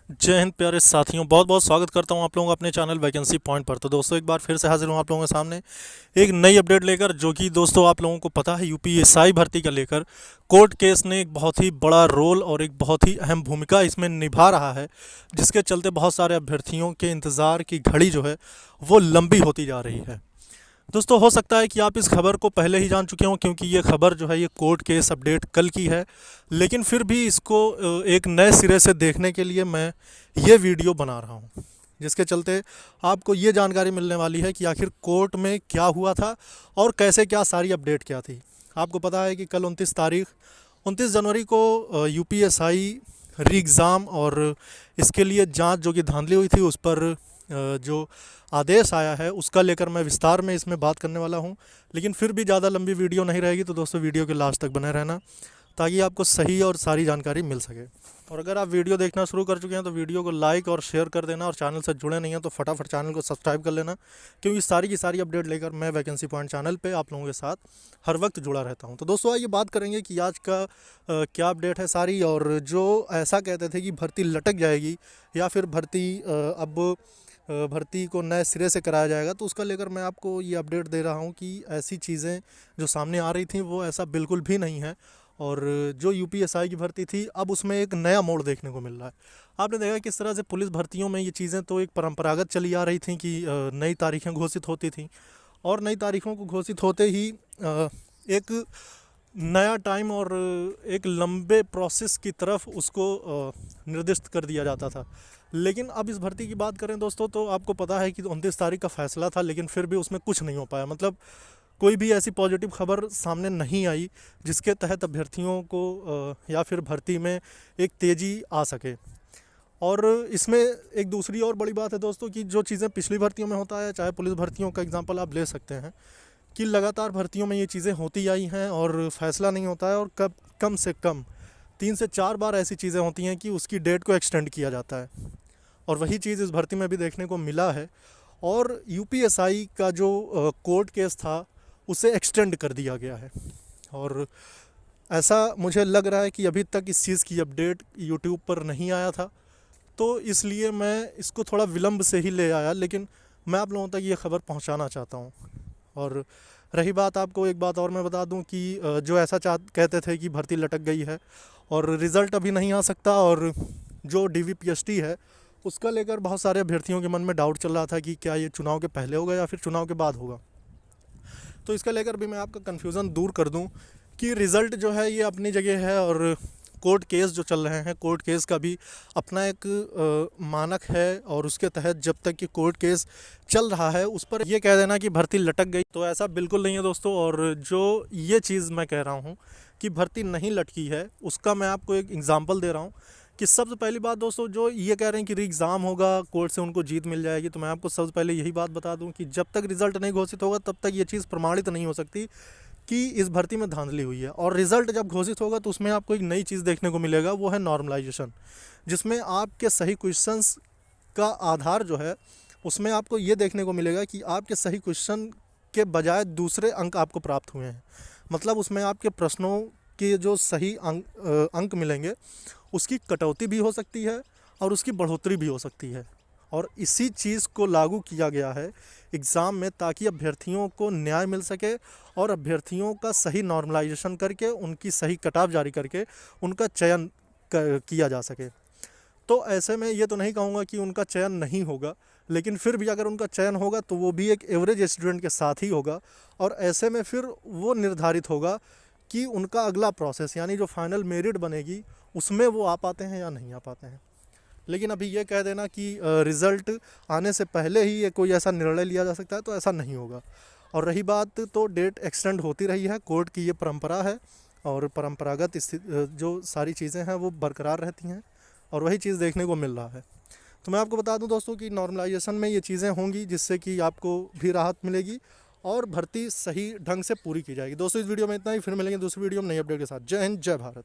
जय हिंद प्यारे साथियों, बहुत बहुत स्वागत करता हूं आप लोगों का अपने चैनल वैकेंसी पॉइंट पर। तो दोस्तों एक बार फिर से हाजिर हूं आप लोगों के सामने एक नई अपडेट लेकर, जो कि दोस्तों आप लोगों को पता है यूपीएसआई भर्ती का लेकर कोर्ट केस ने एक बहुत ही बड़ा रोल और एक बहुत ही अहम भूमिका इसमें निभा रहा है, जिसके चलते बहुत सारे अभ्यर्थियों के इंतज़ार की घड़ी जो है वो लंबी होती जा रही है। दोस्तों हो सकता है कि आप इस खबर को पहले ही जान चुके हों, क्योंकि ये खबर जो है ये कोर्ट केस अपडेट कल की है, लेकिन फिर भी इसको एक नए सिरे से देखने के लिए मैं ये वीडियो बना रहा हूँ, जिसके चलते आपको ये जानकारी मिलने वाली है कि आखिर कोर्ट में क्या हुआ था और कैसे क्या सारी अपडेट क्या थी। आपको पता है कि कल 29 जनवरी को यूपीएसआई री एग्ज़ाम और इसके लिए जांच जो कि धांधली हुई थी उस पर जो आदेश आया है उसका लेकर मैं विस्तार में इसमें बात करने वाला हूं। लेकिन फिर भी ज़्यादा लंबी वीडियो नहीं रहेगी, तो दोस्तों वीडियो के लास्ट तक बने रहना ताकि आपको सही और सारी जानकारी मिल सके। और अगर आप वीडियो देखना शुरू कर चुके हैं तो वीडियो को लाइक और शेयर कर देना, और चैनल से जुड़े नहीं हैं तो फटाफट चैनल को सब्सक्राइब कर लेना, क्योंकि सारी की सारी अपडेट लेकर मैं वैकेंसी पॉइंट चैनल पे आप लोगों के साथ हर वक्त जुड़ा रहता हूं। तो दोस्तों आइए बात करेंगे कि आज का क्या अपडेट है सारी, और जो ऐसा कहते थे कि भर्ती लटक जाएगी या फिर भर्ती को नए सिरे से कराया जाएगा, तो उसका लेकर मैं आपको ये अपडेट दे रहा हूँ कि ऐसी चीज़ें जो सामने आ रही थी वो ऐसा बिल्कुल भी नहीं है। और जो यूपीएसआई की भर्ती थी अब उसमें एक नया मोड़ देखने को मिल रहा है। आपने देखा किस तरह से पुलिस भर्तियों में ये चीज़ें तो एक परंपरागत चली आ रही थी कि नई तारीखें घोषित होती थी, और नई तारीखों को घोषित होते ही एक नया टाइम और एक लंबे प्रोसेस की तरफ उसको निर्दिष्ट कर दिया जाता था। लेकिन अब इस भर्ती की बात करें दोस्तों, तो आपको पता है कि 29 तारीख का फैसला था, लेकिन फिर भी उसमें कुछ नहीं हो पाया। मतलब कोई भी ऐसी पॉजिटिव खबर सामने नहीं आई जिसके तहत अभ्यर्थियों को या फिर भर्ती में एक तेज़ी आ सके। और इसमें एक दूसरी और बड़ी बात है दोस्तों कि जो चीज़ें पिछली भर्तियों में होता है, चाहे पुलिस भर्तियों का एग्जांपल आप ले सकते हैं कि लगातार भर्तियों में ये चीज़ें होती आई हैं और फैसला नहीं होता है, और कम से कम 3 से 4 बार ऐसी चीज़ें होती हैं कि उसकी डेट को एक्सटेंड किया जाता है। और वही चीज़ इस भर्ती में भी देखने को मिला है, और यूपीएसआई का जो कोर्ट केस था उसे एक्सटेंड कर दिया गया है। और ऐसा मुझे लग रहा है कि अभी तक इस चीज़ की अपडेट यूट्यूब पर नहीं आया था, तो इसलिए मैं इसको थोड़ा विलंब से ही ले आया, लेकिन मैं आप लोगों तक ये खबर पहुंचाना चाहता हूं। और रही बात, आपको एक बात और मैं बता दूं कि जो ऐसा कहते थे कि भर्ती लटक गई है और रिज़ल्ट अभी नहीं आ सकता, और जो डीवीपीएसटी है उसका लेकर बहुत सारे अभ्यर्थियों के मन में डाउट चल रहा था कि क्या ये चुनाव के पहले होगा या फिर चुनाव के बाद होगा। तो इसका लेकर भी मैं आपका कन्फ्यूज़न दूर कर दूं कि रिज़ल्ट जो है ये अपनी जगह है, और कोर्ट केस जो चल रहे हैं, कोर्ट केस का भी अपना एक मानक है, और उसके तहत जब तक कि कोर्ट केस चल रहा है उस पर ये कह देना कि भर्ती लटक गई तो ऐसा बिल्कुल नहीं है दोस्तों। और जो ये चीज़ मैं कह रहा हूँ कि भर्ती नहीं लटकी है, उसका मैं आपको एक एग्ज़ाम्पल दे रहा हूँ कि सबसे पहली बात दोस्तों, जो ये कह रहे हैं कि री एग्ज़ाम होगा, कोर्ट से उनको जीत मिल जाएगी, तो मैं आपको सबसे पहले यही बात बता दूं कि जब तक रिज़ल्ट नहीं घोषित होगा तब तक ये चीज़ प्रमाणित नहीं हो सकती कि इस भर्ती में धांधली हुई है। और रिज़ल्ट जब घोषित होगा तो उसमें आपको एक नई चीज़ देखने को मिलेगा, वो है नॉर्मलाइजेशन, जिसमें आपके सही क्वेश्चंस का आधार जो है उसमें आपको ये देखने को मिलेगा कि आपके सही क्वेश्चन के बजाय दूसरे अंक आपको प्राप्त हुए हैं। मतलब उसमें आपके प्रश्नों के जो सही अंक मिलेंगे उसकी कटौती भी हो सकती है और उसकी बढ़ोतरी भी हो सकती है। और इसी चीज़ को लागू किया गया है एग्ज़ाम में, ताकि अभ्यर्थियों को न्याय मिल सके और अभ्यर्थियों का सही नॉर्मलाइजेशन करके उनकी सही कटाव जारी करके उनका चयन किया जा सके। तो ऐसे में ये तो नहीं कहूँगा कि उनका चयन नहीं होगा, लेकिन फिर भी अगर उनका चयन होगा तो वो भी एक एवरेज स्टूडेंट के साथ ही होगा, और ऐसे में फिर वो निर्धारित होगा कि उनका अगला प्रोसेस यानी जो फाइनल मेरिट बनेगी उसमें वो आ पाते हैं या नहीं आ पाते हैं। लेकिन अभी ये कह देना कि रिज़ल्ट आने से पहले ही ये कोई ऐसा निर्णय लिया जा सकता है, तो ऐसा नहीं होगा। और रही बात, तो डेट एक्सटेंड होती रही है, कोर्ट की ये परंपरा है, और परंपरागत जो सारी चीज़ें हैं वो बरकरार रहती हैं, और वही चीज़ देखने को मिल रहा है। तो मैं आपको बता दूं दोस्तों कि नॉर्मलाइजेशन में ये चीज़ें होंगी जिससे कि आपको भी राहत मिलेगी और भर्ती सही ढंग से पूरी की जाएगी। दोस्तों इस वीडियो में इतना ही, फिर मिलेंगे दूसरी वीडियो में नई अपडेट के साथ। जय हिंद, जय भारत।